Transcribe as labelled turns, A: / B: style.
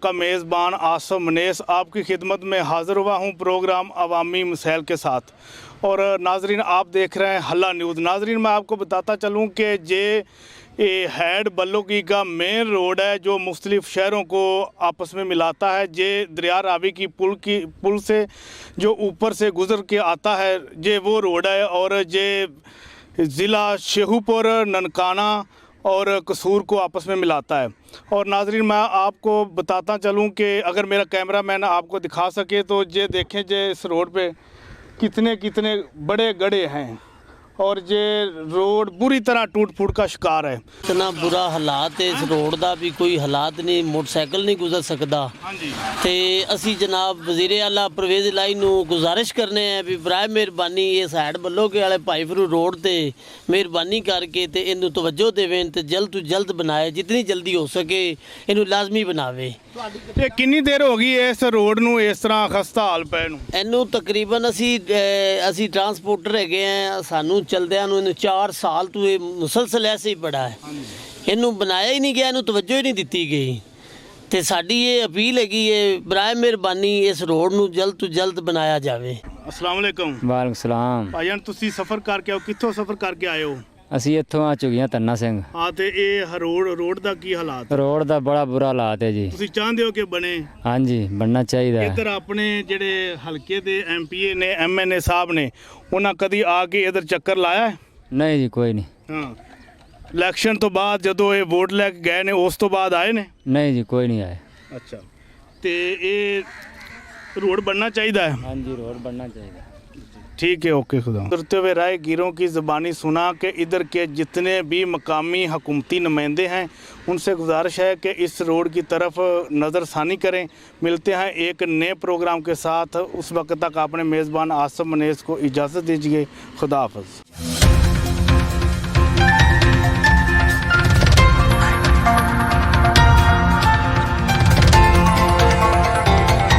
A: आपका मेज़बान आसम मनेस आपकी खिदमत में हाज़िर हुआ हूँ प्रोग्राम अवामी मसैल के साथ। और नाजरीन, आप देख रहे हैं हल्ला न्यूज़। नाजरीन, मैं आपको बताता चलूँ कि ये हैड बल्लोकी का मेन रोड है जो मुख्तलिफ़ शहरों को आपस में मिलाता है। ये दरिया रावी की पुल से जो ऊपर से गुज़र के आता है, ये वो रोड है। और ये ज़िला शेखुपुर, ननकाना और कसूर को आपस में मिलाता है। और नाजरीन, मैं आपको बताता चलूं कि अगर मेरा कैमरामैन आपको दिखा सके तो ये देखें, ये इस रोड पे कितने कितने बड़े गड्ढे हैं और ये रोड बुरी तरह टूट फूट का शिकार है।
B: इतना बुरा हालात है इस रोड का भी कोई हालात नहीं, मोटरसाइकिल नहीं गुजर सकता। तो असी जनाब वज़ीर आला परवेज़ इलाही नूं गुजारिश करने हैं भी बराए मेहरबानी ये साइड बल्लोके वाले भाईपुर रोड ते मेहरबानी करके ते इनू तवज्जो देवें ते जल्द तो जल्द बनाए, जितनी जल्दी हो सके इनू लाजमी बनावे।
A: ये कितनी देर हो गई इस रोड नूं इस तरह खस्ता हाल पए नूं?
B: इनू तकरीबन असी ट्रांसपोर्टर हैगे हैं, सानू चलदियां नूं 4 साल तो ये मुसलसल ऐसे ही पड़ा है। इनू बनाया ही नहीं गया, इनू तवज्जो ही नहीं दी गई। तो साड़ी ये अपील हैगी है बराए मेहरबानी इस रोड नूं जल्द तो जल्द बनाया जाए।
A: अस्सलाम वालेकुम।
C: वालेकुम सलाम।
A: भाईजान, तुसी सफ़र करके आओ, कित्थों सफ़र करके आए हो?
C: ਅਸੀਂ ਇੱਥੋਂ ਆ ਚੁੱਕੇ ਹਾਂ ਧੰਨਾ ਸਿੰਘ।
A: हाँ, तो ये रोड ਦਾ ਕੀ ਹਾਲਾਤ?
C: ਰੋਡ ਦਾ ਬੜਾ ਬੁਰਾ ਹਾਲਾਤ ਹੈ ਜੀ।
A: ਤੁਸੀਂ ਚਾਹੁੰਦੇ ਹੋ ਕਿ ਬਣੇ?
C: ਹਾਂਜੀ, ਬਣਨਾ ਚਾਹੀਦਾ ਹੈ।
A: ਇੱਧਰ ਆਪਣੇ ਜਿਹੜੇ ਹਲਕੇ ਦੇ ਐਮਪੀਏ ਨੇ, ਐਮਐਨਏ ਸਾਹਿਬ ਨੇ, ਉਹਨਾਂ ਕਦੀ ਆ ਕੇ ਇੱਧਰ ਚੱਕਰ ਲਾਇਆ ਹੈ?
C: ਨਹੀਂ ਜੀ, ਕੋਈ ਨਹੀਂ।
A: ਹਾਂ, ਇਲੈਕਸ਼ਨ ਤੋਂ ਬਾਅਦ ਜਦੋਂ ਇਹ ਵੋਟ ਲੈ ਕੇ ਗਏ ਨੇ ਉਸ ਤੋਂ ਬਾਅਦ ਆਏ ਨੇ?
C: ਨਹੀਂ ਜੀ, ਕੋਈ ਨਹੀਂ ਆਇਆ।
A: ਅੱਛਾ, ਤੇ ਇਹ रोड बनना चाहिए है?
C: हाँ जी, रोड बनना चाहिए।
A: ठीक है, ओके खुदा। करते हुए राहगीरों की ज़बानी सुना कि इधर के जितने भी मकामी हुकूमती नुमाइंदे हैं उनसे गुजारिश है कि इस रोड की तरफ नज़रसानी करें। मिलते हैं एक नए प्रोग्राम के साथ, उस वक्त तक अपने मेज़बान आसम मनेस को इजाज़त दीजिए। खुदा हाफ़िज़।